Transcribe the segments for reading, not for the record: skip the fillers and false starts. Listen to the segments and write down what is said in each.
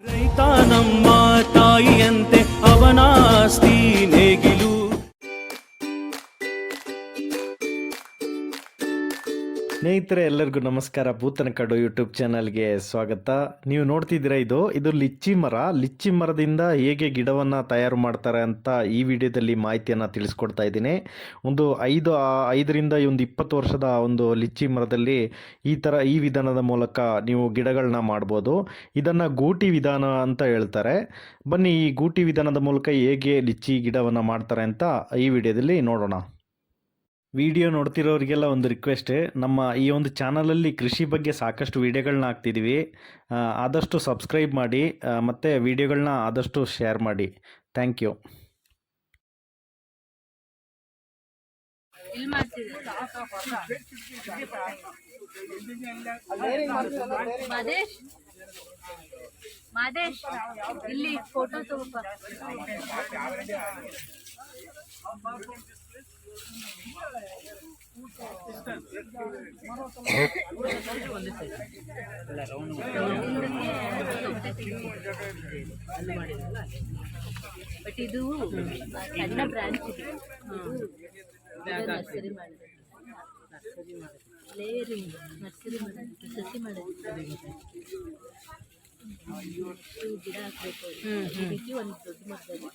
ರೈತ ನಮ್ಮ ತಾಯಿಯಂತೆ ಅವನಾಸ್ತಿ ನೇಗಿಲು. ಸ್ನೇಹಿತರೆ ಎಲ್ಲರಿಗೂ ನಮಸ್ಕಾರ. ಭೂತನ ಕಾಡು ಯೂಟ್ಯೂಬ್ ಚಾನಲ್ಗೆ ಸ್ವಾಗತ. ನೀವು ನೋಡ್ತಿದ್ದೀರಾ, ಇದು ಲಿಚ್ಚಿ ಮರ. ಲಿಚ್ಚಿ ಮರದಿಂದ ಹೇಗೆ ಗಿಡವನ್ನು ತಯಾರು ಮಾಡ್ತಾರೆ ಅಂತ ಈ ವಿಡಿಯೋದಲ್ಲಿ ಮಾಹಿತಿಯನ್ನು ತಿಳಿಸ್ಕೊಡ್ತಾ ಇದ್ದೀನಿ. ಒಂದು 5ರಿಂದ 20 ವರ್ಷದ ಒಂದು ಲಿಚ್ಚಿ ಮರದಲ್ಲಿ ಈ ವಿಧಾನದ ಮೂಲಕ ನೀವು ಗಿಡಗಳನ್ನ ಮಾಡ್ಬೋದು. ಇದನ್ನು ಗೂಟಿ ವಿಧಾನ ಅಂತ ಹೇಳ್ತಾರೆ. ಬನ್ನಿ ಈ ಗೂಟಿ ವಿಧಾನದ ಮೂಲಕ ಹೇಗೆ ಲಿಚ್ಚಿ ಗಿಡವನ್ನು ಮಾಡ್ತಾರೆ ಅಂತ ಈ ವಿಡಿಯೋದಲ್ಲಿ ನೋಡೋಣ. ವಿಡಿಯೋ ನೋಡ್ತಿರೋರಿಗೆಲ್ಲ ಒಂದು ರಿಕ್ವೆಸ್ಟ್, ನಮ್ಮ ಈ ಒಂದು ಚಾನಲಲ್ಲಿ ಕೃಷಿ ಬಗ್ಗೆ ಸಾಕಷ್ಟು ವಿಡಿಯೋಗಳನ್ನ ಹಾಕ್ತಿದ್ದೀವಿ. ಆದಷ್ಟು ಸಬ್ಸ್ಕ್ರೈಬ್ ಮಾಡಿ ಮತ್ತು ವಿಡಿಯೋಗಳನ್ನ ಆದಷ್ಟು ಶೇರ್ ಮಾಡಿ. Thank you. ಮಾದೇಶ್ ಇಲ್ಲಿ ಫೋಟೋ ತಗೋಪ. ಬಟ್ ಇದು ಸಣ್ಣ ಬ್ರಾಂಚ್ ಇದೆ. ನರ್ಸರಿ ಮಾಡಿದೆ, ಲೇಯರಿಂಗ್ ನರ್ಸರಿ ಮಾಡೋದಕ್ಕೆ, ಸಸಿ ಮಾಡೋದಕ್ಕೆ ಗಿಡ ಹಾಕ್ಬೇಕು. ಒಂದು ದೊಡ್ಡ ಮರದಲ್ಲಿ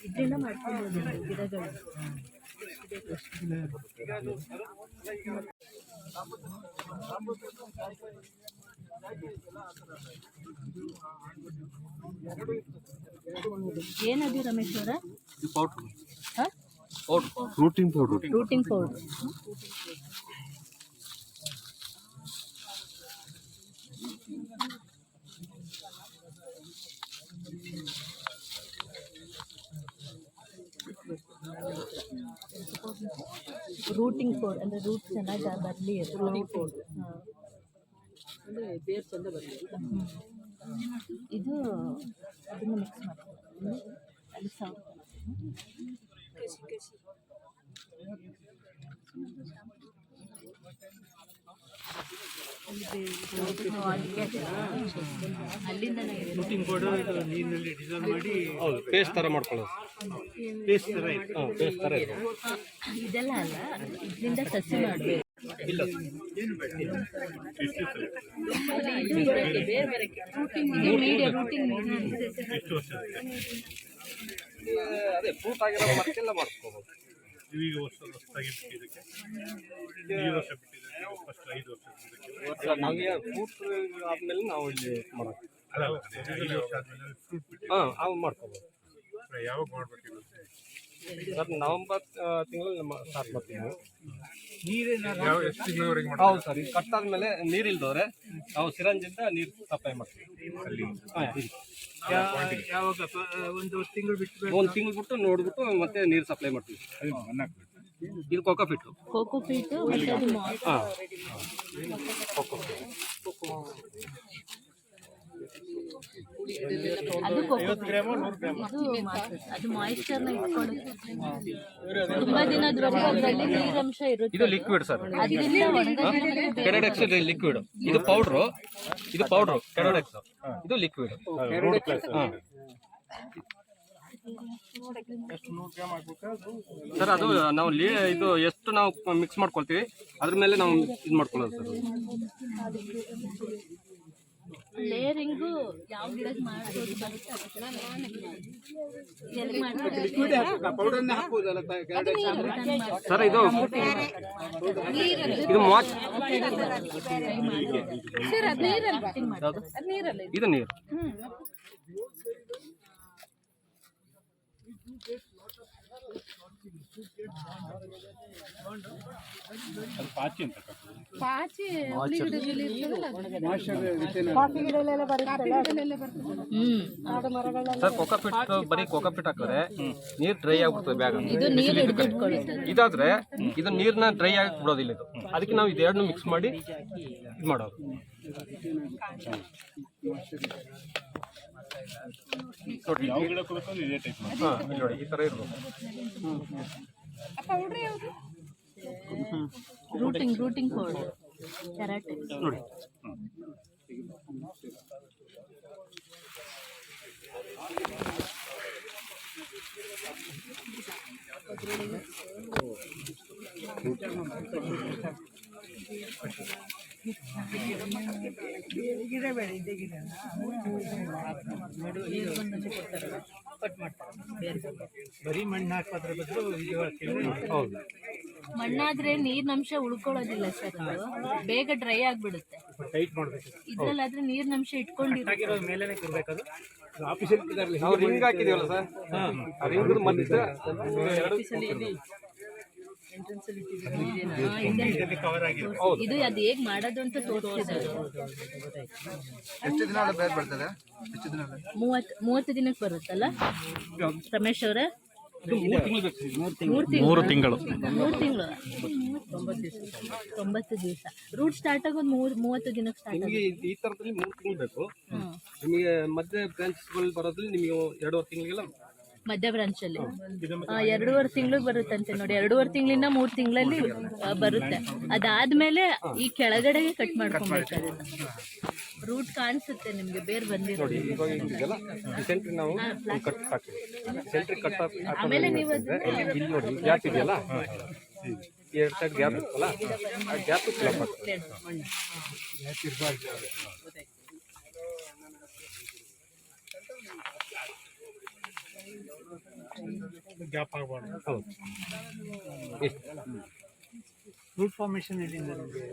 ಇದರಿಂದ ಮಾಡ್ಕೊಂಡು ಗಿಡಗಳು. ಏನದು ರಮೇಶ್ ಅವರ? Rooting powder. ರೂಟಿಂಗ್ ಪೌಡರ್ ಅಂದರೆ ರೂಟ್ ಚೆನ್ನಾಗಿ ಬರಲಿ. ರೂಟಿಂಗ್ ಪೌಡರ್ ಅಂದರೆ ಬೇರೆ ಚೆಂದ ಬರಲಿ. ಇದು ಅದನ್ನು ಮಿಕ್ಸ್ ಮಾಡ್ತೀವಿ. ಅಲ್ಲಿ ಸಾಕು ಅಲ್ಲಿಂದ ರೂಟಿಂಗ್ ಪೌಡರ್ ನೀರಿನಲ್ಲಿ ಡಿಸಾಲ್ವ್ ಮಾಡಿ ಪೇಸ್ಟ್ ಥರ ಮಾಡ್ಕೊಳ್ಳೋದು. ಪೇಸ್ಟ್ ಥರ ಇದೆಲ್ಲ ಅಲ್ಲ, ಇದರಿಂದ ಸಸಿ ಮಾಡಬೇಕು. ಅದೇ ಫ್ರೂಟ್ ಆಗಿರೋ ಮರಕ್ಕೆಲ್ಲ ಮಾಡ್ಕೋಬಹುದು. ಈಗ ವರ್ಷ ಬಿಟ್ಟಿದ್ದಕ್ಕೆ ಈ ವರ್ಷ ಬಿಟ್ಟಿದ್ದಕ್ಕೆ ಫಸ್ಟ್ 5 ವರ್ಷ ನಮಗೆ ಫ್ರೂಟ್ ಆದ್ಮೇಲೆ ನಾವು ಇಲ್ಲಿ ಮಾಡೋದು. ಅವು ಮಾಡ್ಕೋಬಹುದು. ಯಾವಾಗ ಮಾಡ್ಬೇಕು ಸರ್? ನವೆಂಬರ್ ತಿಂಗಳಲ್ಲಿ ಸ್ಟಾರ್ಟ್ ಮಾಡ್ತೀವಿ ನಾವು. ಹೌದು ಸರ್. ಈಗ ಕಟ್ಟಾದ್ಮೇಲೆ ನೀರು ಇಲ್ದವ್ರೆ ನಾವು ಸಿರಂಜಿಂದ ನೀರು ಸಪ್ಲೈ ಮಾಡ್ತೀವಿ. ಯಾವಾಗ ಒಂದು ತಿಂಗಳು ಬಿಟ್ಟು ನೋಡ್ಬಿಟ್ಟು ಮತ್ತೆ ನೀರು ಸಪ್ಲೈ ಮಾಡ್ತೀವಿ. ಇದು ಕೋಕೋಪೀಟ್ ಅದು ಮಾಯಿಶ್ಚರ್ನ ಇಟ್ಕೊಳ್ಳುತ್ತೆ ತುಂಬಾ ದಿನದವರೆಗೆ. ಅದರಲ್ಲಿ ನೀರಂಶ ಇರುತ್ತೆ. ಇದು ಲಿಕ್ವಿಡ್ ಸರ್. ಕೆರಡೆಕ್ಸ್ ಲಿಕ್ವಿಡ್. ಇದು ಪೌಡ್ರು. ಕೆರಡೆಕ್ಸ್ ಇದು ಲಿಕ್ವಿಡ್. ಸರ್ ಅದು ನಾವು ಇದು ಎಷ್ಟು ನಾವು ಮಿಕ್ಸ್ ಮಾಡ್ಕೊಳ್ತೀವಿ ಅದ್ರ ಮೇಲೆ ನಾವು ಇದು ಮಾಡ್ಕೊಳ್ಳೋದು ಸರ್. ಲೇಯರಿಂಗು ಯಾವ ಗಿಡಕ್ಕೆ ಮಾಡೋದು ಬರುತ್ತೆ ಸರ್. ಇದು ಮಾಚ್, ಇದು ನೀರು. ಪಾಚಿ ಸರ್. ಕೋಕೋಪೀಟ್ ಬರೀ ಕೋಕೋಪೀಟ್ ಹಾಕಿದ್ರೆ ನೀರು ಡ್ರೈ ಆಗ್ಬಿಡ್ತದೆ ಬ್ಯಾಗ್. ಇದಾದ್ರೆ ಇದು ನೀರ್ನ ಡ್ರೈ ಆಗಿ ಬಿಡೋದಿಲ್ಲ. ಇದು ಅದಕ್ಕೆ ನಾವು ಇದೆರಡನ್ನು ಮಿಕ್ಸ್ ಮಾಡಿ ಇದು ಮಾಡೋದು. ನೋಡಿ ಈ ತರ ಇರ್ಬೇಕು. Rooting code keratin. ನೋಡಿ. ಬರೀ ಮಣ್ಣು ಹಾಕೋದ್ರ ಬದಲು ಹೌದು, ಮಣ್ಣಾದ್ರೆ ನೀರಿನಂಶ ಉಳ್ಕೊಳ್ಳೋದಿಲ್ಲ ಸರ್, ಅದು ಬೇಗ ಡ್ರೈ ಆಗ್ಬಿಡುತ್ತೆ. ಟೈಟ್ ಮಾಡ್ಬೇಕು. ಇದ್ರಲ್ಲಾದ್ರೆ ನೀರಿನಂಶ ಇಟ್ಕೊಂಡಿರೋ ಮೇಲೆನೆ ಇರ್ಬೇಕದು. ಆಫೀಸಲ್ಲಿ ನಾವು ರಿಂಗ್ ಹಾಕಿದೀವಲ್ಲ ಸರ್, ಆ ರಿಂಗ್ ಮತ್ತೆ ಕವರ್ ಆಗಿದೆ. ಇದು ಅದು ಹೇಗ್ ಮಾಡೋದು ಅಂತ ತೋರಿಸಿದ್ದಾರೆ. ಎಷ್ಟು ದಿನ ಬೇರೆ ಬರ್ತದೆ? ಎಷ್ಟು ದಿನ 30 ದಿನಕ್ಕೆ ಬರುತ್ತಲ್ಲ ರಮೇಶ್ ಅವರೇ? 3 ತಿಂಗಳು ಬೇಕು. 3 ತಿಂಗಳು 90 ದಿವಸ. ರೂಟ್ ಸ್ಟಾರ್ಟ್ ಆಗೋದು 30 ದಿನಕ್ಕೆ ಸ್ಟಾರ್ಟ್ ನಿಮಗೆ ಆಗುತ್ತೆ. ಈ ತರದಲ್ಲಿ 3 ತಿಂಗಳು ಬೇಕು. ನಿಮಗೆ ಮಧ್ಯೆ ಬ್ರಾಂಚ್ಗಳು ಬರೋದ್ರಲ್ಲಿ ನಿಮಗೆ 2.5 ತಿಂಗಳಿಗೆಲ್ಲ ಮಧ್ಯ ಬ್ರಾಂಚ್ ಅಲ್ಲಿ 2.5 ತಿಂಗಳಿಗೆ ಬರುತ್ತಂತೆ ನೋಡಿ. 2.5 ತಿಂಗಳಿಂದ 3 ತಿಂಗಳಲ್ಲಿ ಬರುತ್ತೆ. ಅದಾದ್ಮೇಲೆ ಈ ಕೆಳಗಡೆಗೆ ಕಟ್ ಮಾಡ್ಕೊಬೇಕು. ರೂಟ್ ಕಾಣಿಸುತ್ತೆ ನಿಮ್ಗೆ, ಬೇರ್ ಬಂದಿರೋ. ನೋಡಿ ಇವಾಗ ಇದೆಯಲ್ಲ, ಈ ಸೆಂಟ್ರಿ ನಾವು ಕಟ್ ಹಾಕ್ತೀವಿ. ಸೆಂಟ್ರಿ ಕಟ್ ಆಮೇಲೆ ನೀವು ಇಲ್ಲಿ ನೋಡಿ ಗ್ಯಾಪ್ ಇದೆಯಲ್ಲ, 2 ಸೈಡ್ ಗ್ಯಾಪ್ ಇರುತ್ತಲ್ಲ, ಆ ಗ್ಯಾಪ್ ಫಿಲ್ ಆಗ್ತದೆ. ಗ್ಯಾಪ್ ಆಗಬಾರ್ದು. ಹೌದು. ರೂಟ್ ಫಾರ್ಮೇಶನ್ ಎಲ್ಲಿಂದ ನಿಮಗೆ